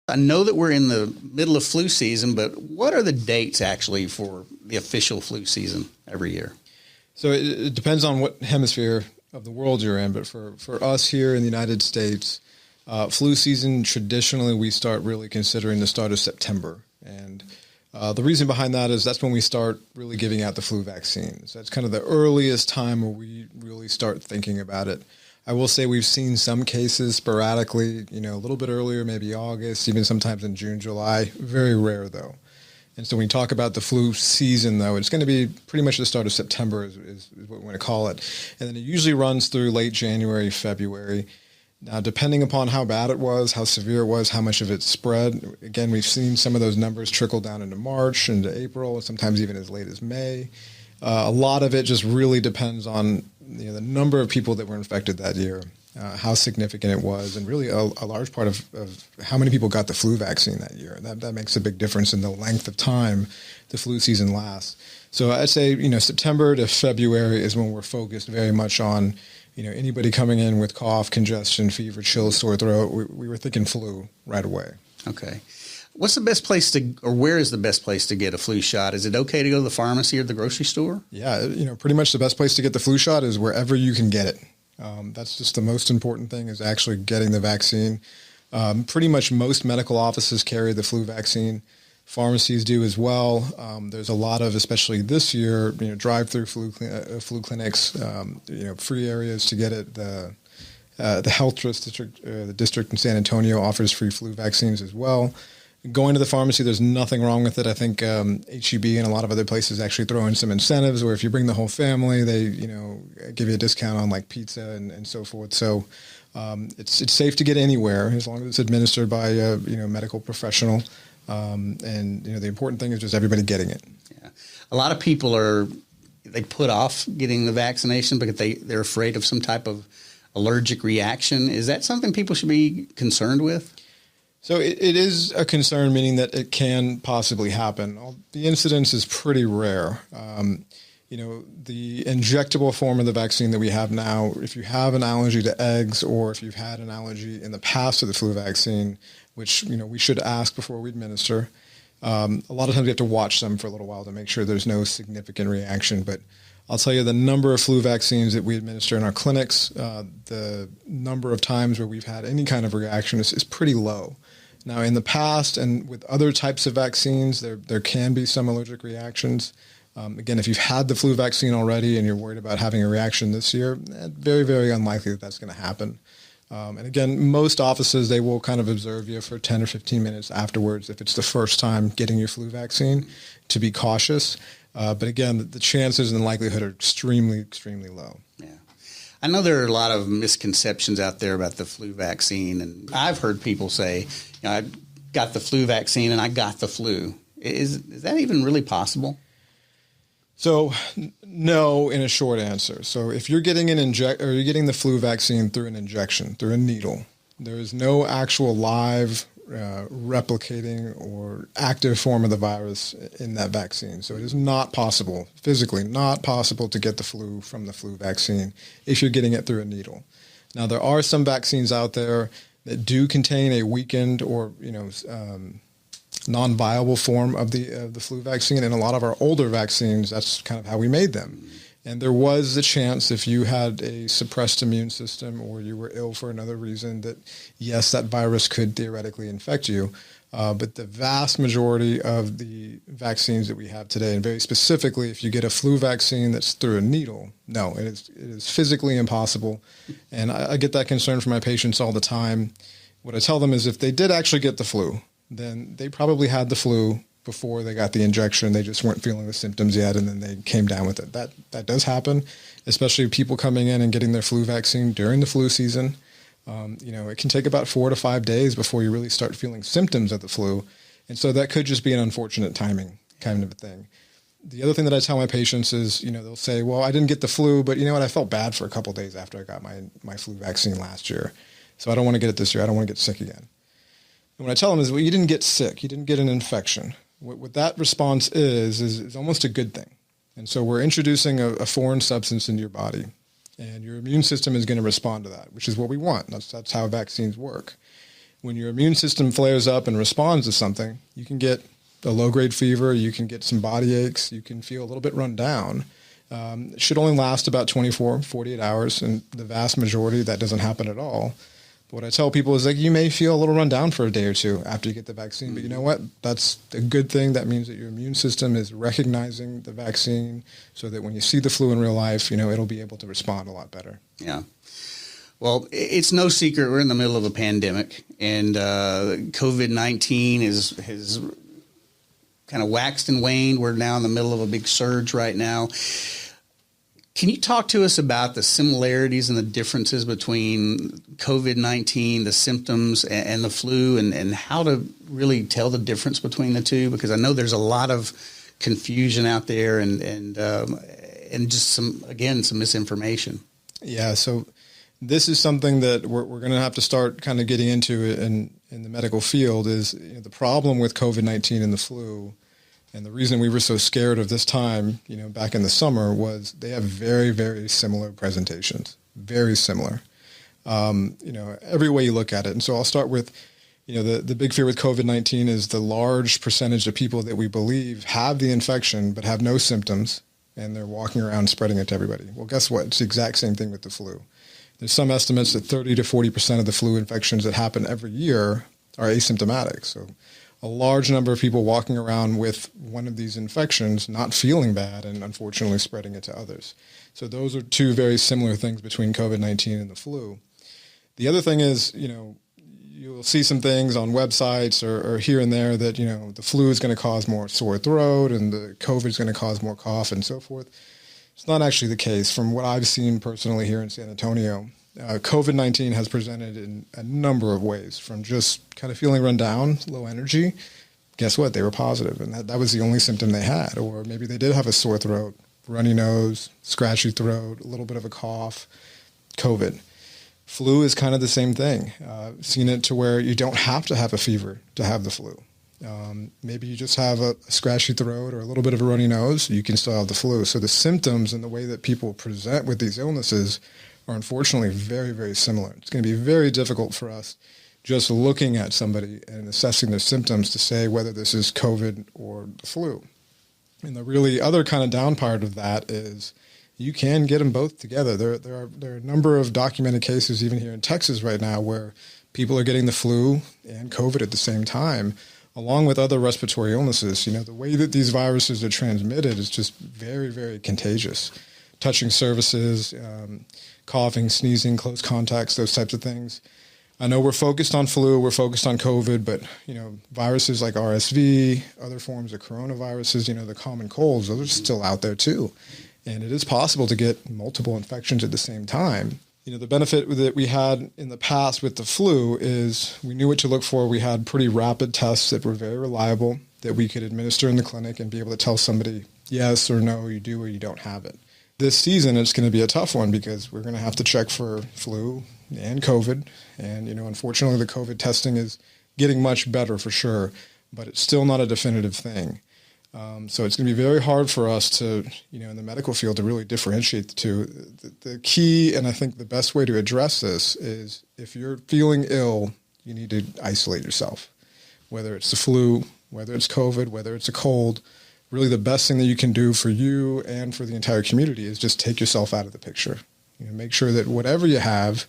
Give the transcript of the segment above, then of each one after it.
I know that we're in the middle of flu season, but what are the dates actually for the official flu season every year? So it depends on what hemisphere of the world you're in. But for us here in the United States, flu season, traditionally, we start really considering the start of September. And the reason behind that is that's when we start really giving out the flu vaccines. That's kind of the earliest time where we really start thinking about it. I will say we've seen some cases sporadically, a little bit earlier, maybe August, even sometimes in June, July. Very rare, though. And so when you talk about the flu season, though, it's going to be pretty much the start of September is what we're going to call it. And then it usually runs through late January, February. Now, depending upon how bad it was, how severe it was, how much of it spread, again, we've seen some of those numbers trickle down into March, into April, sometimes even as late as May. A lot of it just really depends on the number of people that were infected that year, how significant it was, and really a large part of how many people got the flu vaccine that year. That makes a big difference in the length of time the flu season lasts. So I'd say, September to February is when we're focused very much on, anybody coming in with cough, congestion, fever, chills, sore throat. We were thinking flu right away. Okay. What's the best place where is the best place to get a flu shot? Is it okay to go to the pharmacy or the grocery store? Yeah, pretty much the best place to get the flu shot is wherever you can get it. That's just the most important thing is actually getting the vaccine. Pretty much most medical offices carry the flu vaccine. Pharmacies do as well. There's a lot of, especially this year, drive-through flu clinics, free areas to get it. The health district, the district in San Antonio offers free flu vaccines as well. Going to the pharmacy, there's nothing wrong with it. I think HEB and a lot of other places actually throw in some incentives where if you bring the whole family, they give you a discount on like pizza and so forth. So it's safe to get anywhere as long as it's administered by a medical professional. And the important thing is just everybody getting it. Yeah, a lot of people they put off getting the vaccination because they're afraid of some type of allergic reaction. Is that something people should be concerned with? So it is a concern, meaning that it can possibly happen. The incidence is pretty rare. The injectable form of the vaccine that we have now, if you have an allergy to eggs or if you've had an allergy in the past to the flu vaccine, which, we should ask before we administer, a lot of times we have to watch them for a little while to make sure there's no significant reaction. But I'll tell you the number of flu vaccines that we administer in our clinics, the number of times where we've had any kind of reaction is pretty low. Now, in the past and with other types of vaccines, there can be some allergic reactions. Again, if you've had the flu vaccine already and you're worried about having a reaction this year, very, very unlikely that that's going to happen. And again, most offices, they will kind of observe you for 10 or 15 minutes afterwards if it's the first time getting your flu vaccine to be cautious. But again, the chances and the likelihood are extremely, extremely low. Yeah. I know there are a lot of misconceptions out there about the flu vaccine, and I've heard people say, I got the flu vaccine and I got the flu. Is that even really possible? So no, in a short answer. So if you're getting you're getting the flu vaccine through an injection, through a needle, there is no actual live replicating or active form of the virus in that vaccine. So it is not possible, physically not possible to get the flu from the flu vaccine if you're getting it through a needle. Now, there are some vaccines out there that do contain a weakened or, non-viable form of the flu vaccine. And a lot of our older vaccines, that's kind of how we made them. And there was a chance if you had a suppressed immune system or you were ill for another reason that, yes, that virus could theoretically infect you. But the vast majority of the vaccines that we have today, and very specifically, if you get a flu vaccine that's through a needle, no, it is physically impossible. And I get that concern from my patients all the time. What I tell them is if they did actually get the flu, then they probably had the flu before they got the injection. They just weren't feeling the symptoms yet, and then they came down with it. That does happen, especially people coming in and getting their flu vaccine during the flu season. It can take about 4 to 5 days before you really start feeling symptoms of the flu. And so that could just be an unfortunate timing kind of a thing. The other thing that I tell my patients is, they'll say, well, I didn't get the flu, but you know what? I felt bad for a couple of days after I got my flu vaccine last year. So I don't want to get it this year. I don't want to get sick again. And what I tell them is, well, you didn't get sick. You didn't get an infection. What that response is almost a good thing. And so we're introducing a foreign substance into your body, and your immune system is going to respond to that, which is what we want. That's how vaccines work. when your immune system flares up and responds to something, you can get a low-grade fever, you can get some body aches, you can feel a little bit run down. It should only last about 24, 48 hours, and the vast majority, that doesn't happen at all. But what I tell people is, like, you may feel a little run down for a day or two after you get the vaccine, but you know what? That's a good thing. That means that your immune system is recognizing the vaccine so that when you see the flu in real life, it'll be able to respond a lot better. Yeah. Well, it's no secret we're in the middle of a pandemic, and COVID-19 has kind of waxed and waned. We're now in the middle of a big surge right now. Can you talk to us about the similarities and the differences between COVID-19, the symptoms, and the flu, and how to really tell the difference between the two? Because I know there's a lot of confusion out there and just some misinformation. Yeah, so this is something that we're going to have to start kind of getting into in the medical field is the problem with COVID-19 and the flu. And the reason we were so scared of this time, back in the summer, was they have very, very similar presentations, very similar, every way you look at it. And so I'll start with, the big fear with COVID-19 is the large percentage of people that we believe have the infection but have no symptoms, and they're walking around spreading it to everybody. Well, guess what? It's the exact same thing with the flu. There's some estimates that 30 to 40% of the flu infections that happen every year are asymptomatic. So a large number of people walking around with one of these infections, not feeling bad, and unfortunately spreading it to others. So those are two very similar things between COVID-19 and the flu. The other thing is, you'll see some things on websites or here and there that, the flu is going to cause more sore throat and the COVID is going to cause more cough and so forth. It's not actually the case. From what I've seen personally here in San Antonio, COVID-19 has presented in a number of ways, from just kind of feeling run down, low energy. Guess what? They were positive, and that was the only symptom they had. Or maybe they did have a sore throat, runny nose, scratchy throat, a little bit of a cough, COVID. Flu is kind of the same thing. Seen it to where you don't have to have a fever to have the flu. Maybe you just have a scratchy throat or a little bit of a runny nose, you can still have the flu. So the symptoms and the way that people present with these illnesses are unfortunately very, very similar. It's going to be very difficult for us just looking at somebody and assessing their symptoms to say whether this is COVID or the flu. And the really other kind of down part of that is you can get them both together. There are a number of documented cases even here in Texas right now where people are getting the flu and COVID at the same time, along with other respiratory illnesses. The way that these viruses are transmitted is just very, very contagious. Touching surfaces, coughing, sneezing, close contacts, those types of things. I know we're focused on flu, we're focused on COVID, but, viruses like RSV, other forms of coronaviruses, the common colds, those are still out there too. And it is possible to get multiple infections at the same time. The benefit that we had in the past with the flu is we knew what to look for. We had pretty rapid tests that were very reliable that we could administer in the clinic and be able to tell somebody yes or no, you do or you don't have it. This season, it's going to be a tough one because we're going to have to check for flu and COVID. And, unfortunately, the COVID testing is getting much better for sure, but it's still not a definitive thing. So it's going to be very hard for us to, in the medical field, to really differentiate the two. The key, and I think the best way to address this is if you're feeling ill, you need to isolate yourself, whether it's the flu, whether it's COVID, whether it's a cold. Really the best thing that you can do for you and for the entire community is just take yourself out of the picture. Make sure that whatever you have,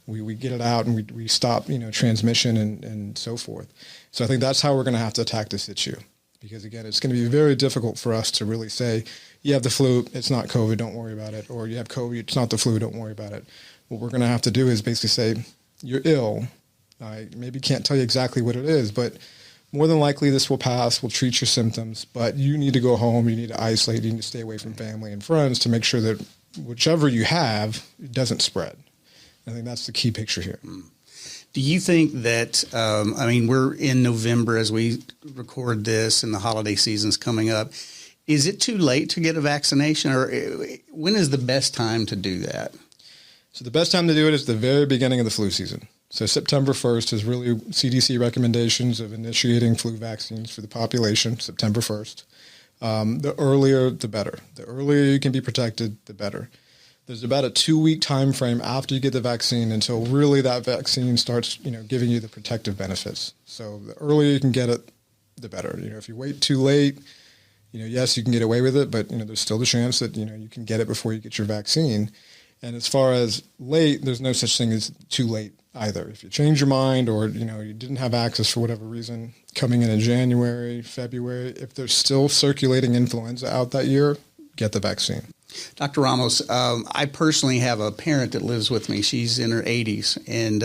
we get it out and we stop, transmission and so forth. So I think that's how we're going to have to attack this issue. Because, again, it's going to be very difficult for us to really say, you have the flu, it's not COVID, don't worry about it. Or you have COVID, it's not the flu, don't worry about it. What we're going to have to do is basically say, you're ill. I maybe can't tell you exactly what it is, but more than likely this will pass, we'll treat your symptoms. But you need to go home, you need to isolate, you need to stay away from family and friends to make sure that whichever you have, it doesn't spread. I think that's the key picture here. Do you think that, we're in November as we record this and the holiday season's coming up. Is it too late to get a vaccination, or when is the best time to do that? So the best time to do it is the very beginning of the flu season. So September 1st is really CDC recommendations of initiating flu vaccines for the population, September 1st. The earlier, the better. The earlier you can be protected, the better. there's about a 2-week time frame after you get the vaccine until really that vaccine starts, giving you the protective benefits. So the earlier you can get it, the better. If you wait too late, yes, you can get away with it, but there's still the chance that you can get it before you get your vaccine. And as far as late, there's no such thing as too late either. If you change your mind or you didn't have access for whatever reason, coming in January, February, if there's still circulating influenza out that year, get the vaccine. Dr. Ramos, I personally have a parent that lives with me. She's in her 80s, and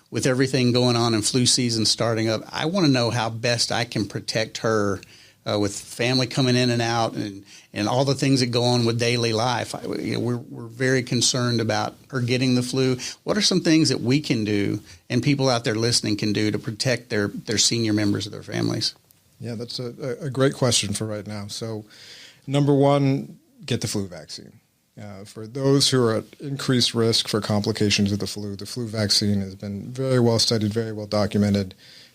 with everything going on and flu season starting up, I want to know how best I can protect her with family coming in and out and all the things that go on with daily life. We're very concerned about her getting the flu. What are some things that we can do and people out there listening can do to protect their senior members of their families? Yeah, that's a great question for right now. So number one, get the flu vaccine. For those who are at increased risk for complications of the flu vaccine has been very well studied, very well documented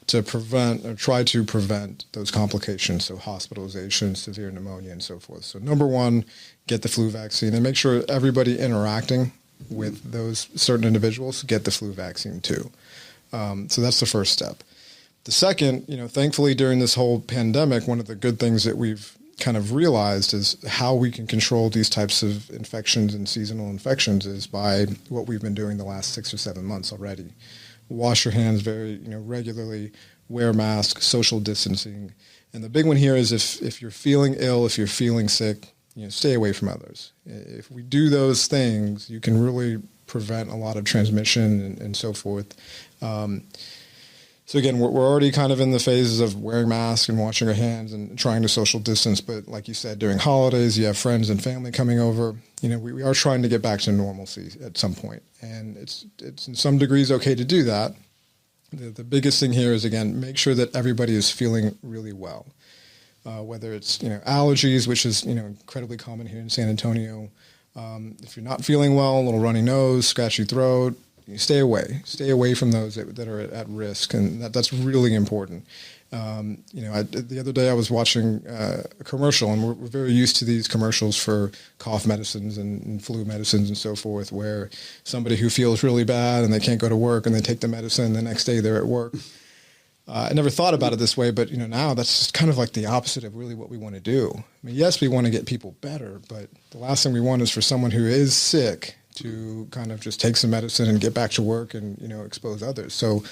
to prevent or try to prevent those complications, so hospitalization, severe pneumonia, and so forth. So number one, get the flu vaccine and make sure everybody interacting with those certain individuals get the flu vaccine too. So that's the first step. The second, thankfully during this whole pandemic, one of the good things that we've kind of realized is how we can control these types of infections and seasonal infections is by what we've been doing the last 6 or 7 months already. Wash your hands very regularly, wear masks, social distancing. And the big one here is if you're feeling ill, if you're feeling sick, stay away from others. If we do those things, you can really prevent a lot of transmission and so forth. So again, we're already kind of in the phases of wearing masks and washing our hands and trying to social distance. But like you said, during holidays, you have friends and family coming over. We are trying to get back to normalcy at some point. And it's in some degrees okay to do that. The biggest thing here is, again, make sure that everybody is feeling really well. Whether it's, allergies, which is, incredibly common here in San Antonio. If you're not feeling well, a little runny nose, scratchy throat, stay away from those that are at risk, and that's really important. The other day I was watching a commercial, and we're very used to these commercials for cough medicines and flu medicines and so forth, where somebody who feels really bad and they can't go to work and they take the medicine, the next day they're at work. I never thought about it this way, but now that's just kind of like the opposite of really what we want to do. I mean, yes, we want to get people better, but the last thing we want is for someone who is sick to kind of just take some medicine and get back to work and, expose others. So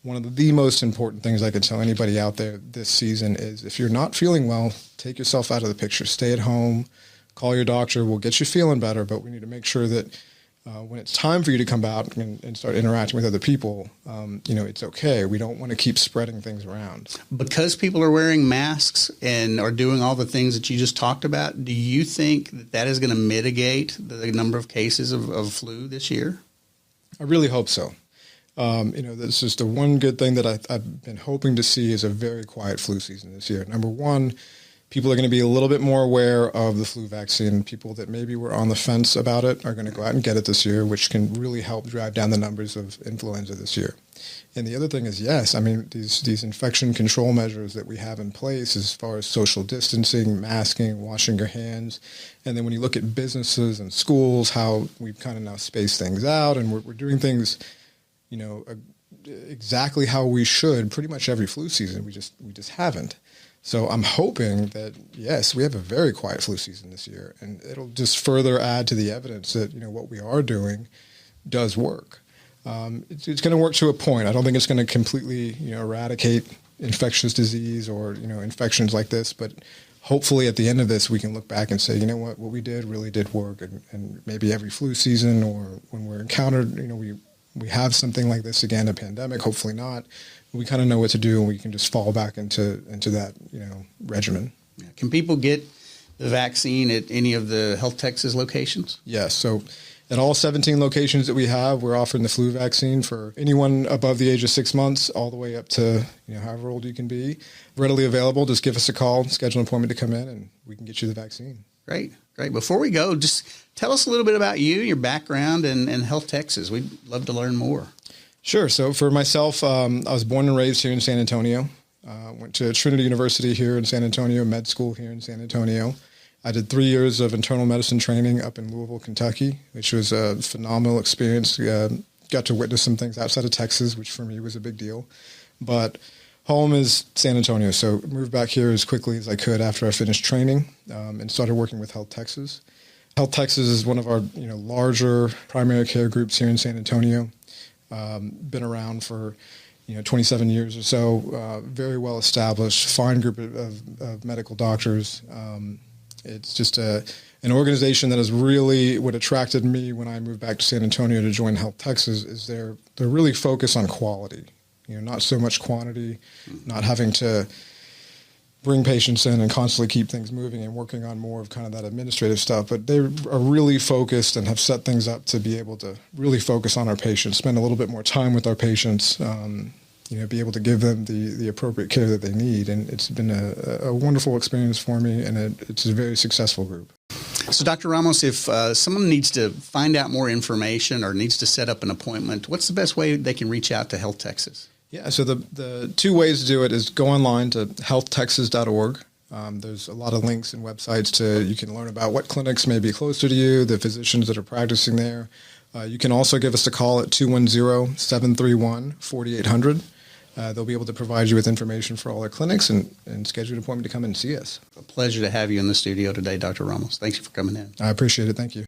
one of the most important things I could tell anybody out there this season is if you're not feeling well, take yourself out of the picture. Stay at home, call your doctor. We'll get you feeling better, but we need to make sure that when it's time for you to come out and start interacting with other people, it's okay. We don't want to keep spreading things around. Because people are wearing masks and are doing all the things that you just talked about, do you think that is going to mitigate the number of cases of flu this year? I really hope so. That's just the one good thing that I've been hoping to see is a very quiet flu season this year. Number one, people are going to be a little bit more aware of the flu vaccine. People that maybe were on the fence about it are going to go out and get it this year, which can really help drive down the numbers of influenza this year. And the other thing is, yes, these infection control measures that we have in place as far as social distancing, masking, washing your hands. And then when you look at businesses and schools, how we've kind of now spaced things out and we're doing things, exactly how we should pretty much every flu season. We just haven't. So I'm hoping that, yes, we have a very quiet flu season this year, and it'll just further add to the evidence that, what we are doing does work. It's going to work to a point. I don't think it's going to completely, eradicate infectious disease or, infections like this, but hopefully at the end of this, we can look back and say, what we did really did work. And maybe every flu season or when we're encountered, we have something like this again, a pandemic, hopefully not. We kind of know what to do, and we can just fall back into that, regimen. Yeah. Can people get the vaccine at any of the HealthTexas locations? Yes. So at all 17 locations that we have, we're offering the flu vaccine for anyone above the age of 6 months, all the way up to, however old you can be. Readily available. Just give us a call, schedule an appointment to come in, and we can get you the vaccine. Great. Before we go, just tell us a little bit about you, your background, and HealthTexas. We'd love to learn more. Sure. So for myself, I was born and raised here in San Antonio. Went to Trinity University here in San Antonio, med school here in San Antonio. I did 3 years of internal medicine training up in Louisville, Kentucky, which was a phenomenal experience. Got to witness some things outside of Texas, which for me was a big deal. But home is San Antonio, so moved back here as quickly as I could after I finished training and started working with HealthTexas. HealthTexas is one of our larger primary care groups here in San Antonio. Been around for 27 years or so, very well established, fine group of medical doctors. It's just an organization that is really what attracted me when I moved back to San Antonio to join HealthTexas is they're really focused on quality, not so much quantity, not having to bring patients in and constantly keep things moving and working on more of kind of that administrative stuff. But they are really focused and have set things up to be able to really focus on our patients, spend a little bit more time with our patients, be able to give them the appropriate care that they need. And it's been a wonderful experience for me, and it's a very successful group. So, Dr. Ramos, if someone needs to find out more information or needs to set up an appointment, what's the best way they can reach out to HealthTexas? Yeah, so the two ways to do it is go online to healthtexas.org. There's a lot of links and websites you can learn about what clinics may be closer to you, the physicians that are practicing there. You can also give us a call at 210-731-4800. They'll be able to provide you with information for all our clinics and schedule an appointment to come and see us. A pleasure to have you in the studio today, Dr. Ramos. Thanks for coming in. I appreciate it. Thank you.